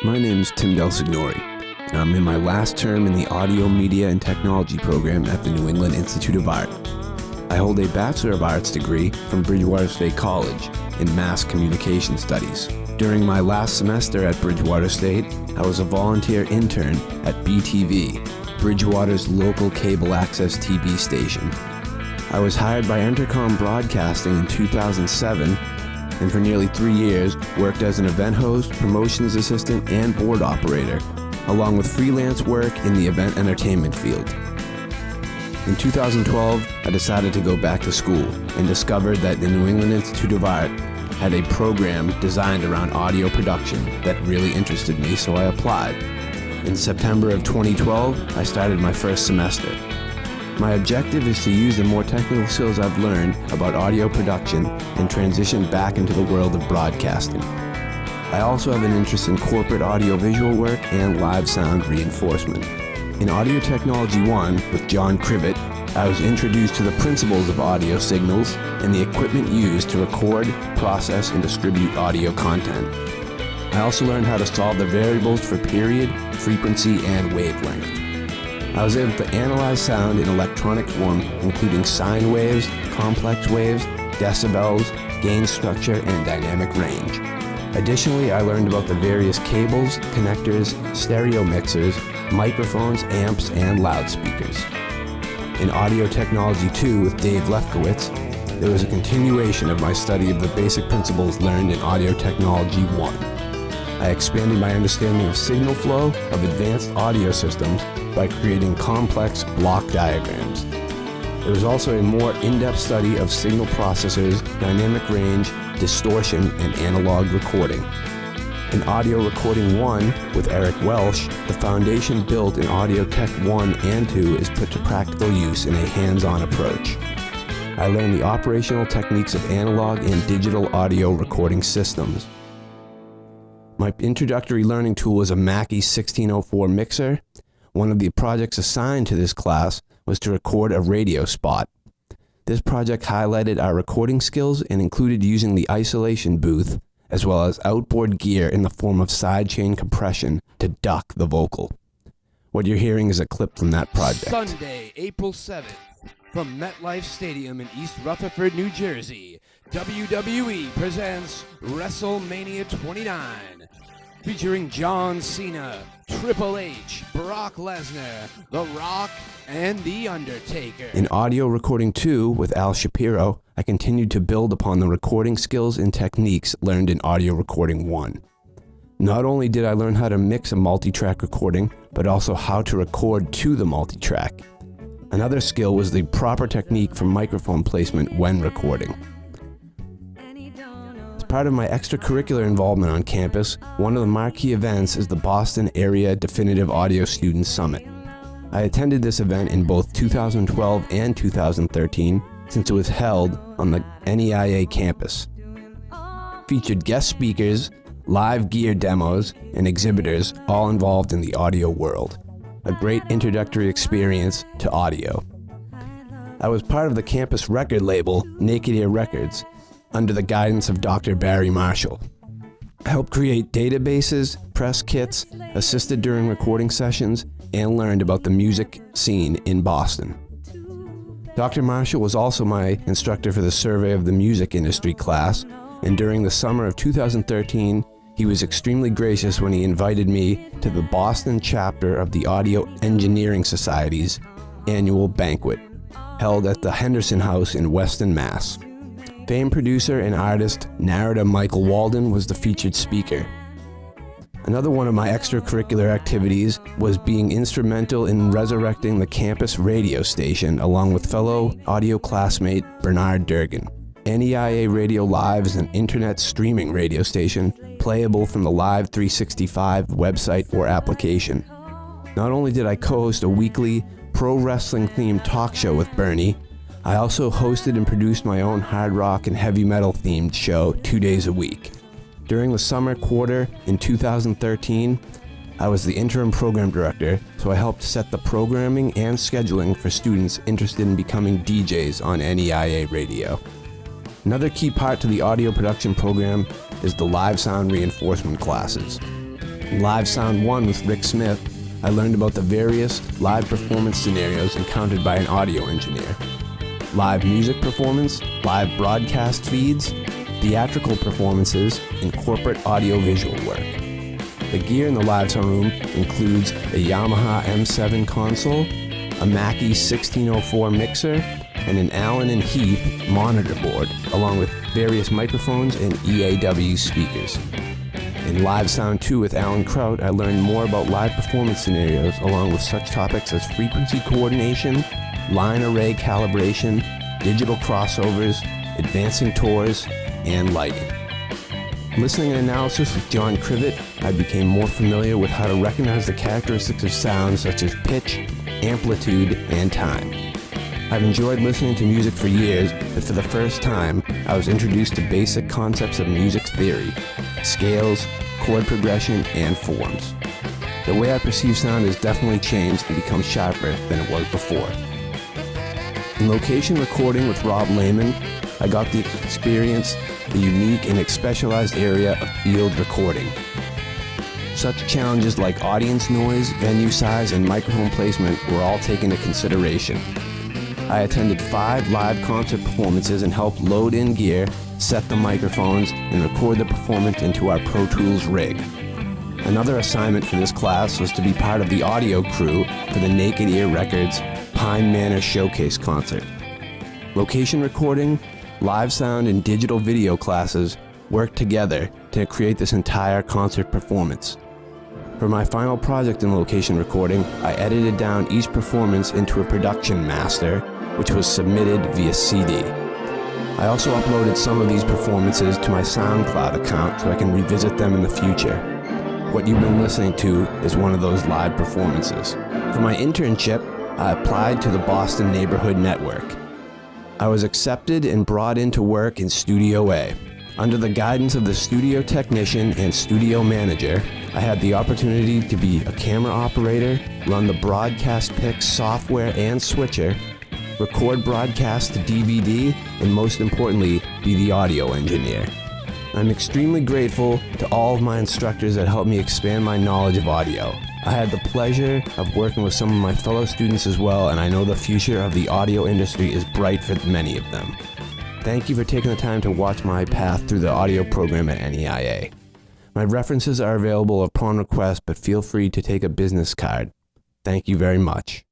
My name's Tim Signore, and I'm in my last term in the Audio, Media, and Technology program at the New England Institute of Art. I hold a Bachelor of Arts degree from Bridgewater State College in Mass Communication Studies. During my last semester at Bridgewater State, I was a volunteer intern at BTV, Bridgewater's local cable access TV station. I was hired by Entercom Broadcasting in 2007, and for nearly 3 years worked as an event host, promotions assistant, and board operator, along with freelance work in the event entertainment field. In 2012, I decided to go back to school and discovered that the New England Institute of Art had a program designed around audio production that really interested me, so I applied. In September of 2012, I started my first semester. My objective is to use the more technical skills I've learned about audio production and transition back into the world of broadcasting. I also have an interest in corporate audiovisual work and live sound reinforcement. In Audio Technology 1 with John Crivet, I was introduced to the principles of audio signals and the equipment used to record, process, and distribute audio content. I also learned how to solve the variables for period, frequency, and wavelength. I was able to analyze sound in electronic form, including sine waves, complex waves, decibels, gain structure, and dynamic range. Additionally, I learned about the various cables, connectors, stereo mixers, microphones, amps, and loudspeakers. In Audio Technology 2 with Dave Lefkowitz, there was a continuation of my study of the basic principles learned in Audio Technology 1. I expanded my understanding of signal flow of advanced audio systems by creating complex block diagrams. There was also a more in-depth study of signal processors, dynamic range, distortion, and analog recording. In Audio Recording 1 with Eric Welsh, the foundation built in Audio Tech 1 and 2 is put to practical use in a hands-on approach. I learned the operational techniques of analog and digital audio recording systems. My introductory learning tool was a Mackie 1604 mixer. One of the projects assigned to this class was to record a radio spot. This project highlighted our recording skills and included using the isolation booth, as well as outboard gear in the form of sidechain compression to duck the vocal. What you're hearing is a clip from that project. Sunday, April 7th, from MetLife Stadium in East Rutherford, New Jersey, WWE presents WrestleMania 29, featuring John Cena, Triple H, Brock Lesnar, The Rock, and The Undertaker. In Audio Recording 2 with Al Shapiro, I continued to build upon the recording skills and techniques learned in Audio Recording 1. Not only did I learn how to mix a multi-track recording, but also how to record to the multi-track. Another skill was the proper technique for microphone placement when recording. As part of my extracurricular involvement on campus, one of the marquee events is the Boston Area Definitive Audio Students Summit. I attended this event in both 2012 and 2013 since it was held on the NEIA campus. Featured guest speakers, live gear demos, and exhibitors all involved in the audio world. A great introductory experience to audio. I was part of the campus record label, Naked Ear Records, under the guidance of Dr. Barry Marshall. I helped create databases, press kits, assisted during recording sessions, and learned about the music scene in Boston. Dr. Marshall was also my instructor for the Survey of the Music Industry class, and during the summer of 2013, he was extremely gracious when he invited me to the Boston chapter of the Audio Engineering Society's annual banquet, held at the Henderson House in Weston, Mass. Famed producer and artist narrator Michael Walden was the featured speaker. Another one of my extracurricular activities was being instrumental in resurrecting the campus radio station along with fellow audio classmate Bernard Durgan. NEIA Radio Live is an internet streaming radio station playable from the Live 365 website or application. Not only did I co-host a weekly pro wrestling themed talk show with Bernie, I also hosted and produced my own hard rock and heavy metal themed show 2 days a week. During the summer quarter in 2013, I was the interim program director, so I helped set the programming and scheduling for students interested in becoming DJs on NEIA radio. Another key part to the audio production program is the live sound reinforcement classes. In Live Sound 1 with Rick Smith, I learned about the various live performance scenarios encountered by an audio engineer. Live music performance, live broadcast feeds, theatrical performances, and corporate audio-visual work. The gear in the Live Sound room includes a Yamaha M7 console, a Mackie 1604 mixer, and an Allen & Heath monitor board, along with various microphones and EAW speakers. In Live Sound 2 with Alan Kraut, I learned more about live performance scenarios along with such topics as frequency coordination, line array calibration, digital crossovers, advancing tours, and lighting. Listening and analysis with John Crivet, I became more familiar with how to recognize the characteristics of sounds such as pitch, amplitude, and time. I've enjoyed listening to music for years, but for the first time, I was introduced to basic concepts of music theory, scales, chord progression, and forms. The way I perceive sound has definitely changed and become sharper than it was before. In location recording with Rob Lehman, I got to experience the unique and specialized area of field recording. Such challenges like audience noise, venue size, and microphone placement were all taken into consideration. I attended 5 live concert performances and helped load in gear, set the microphones, and record the performance into our Pro Tools rig. Another assignment for this class was to be part of the audio crew for the Naked Ear Records Pine Manor Showcase concert. Location recording, live sound, and digital video classes worked together to create this entire concert performance. For my final project in location recording, I edited down each performance into a production master, which was submitted via CD. I also uploaded some of these performances to my SoundCloud account so I can revisit them in the future. What you've been listening to is one of those live performances. For my internship, I applied to the Boston Neighborhood Network. I was accepted and brought into work in Studio A. Under the guidance of the studio technician and studio manager, I had the opportunity to be a camera operator, run the broadcast pick software and switcher, record broadcast to DVD, and most importantly, be the audio engineer. I'm extremely grateful to all of my instructors that helped me expand my knowledge of audio. I had the pleasure of working with some of my fellow students as well, and I know the future of the audio industry is bright for many of them. Thank you for taking the time to watch my path through the audio program at NEIA. My references are available upon request, but feel free to take a business card. Thank you very much.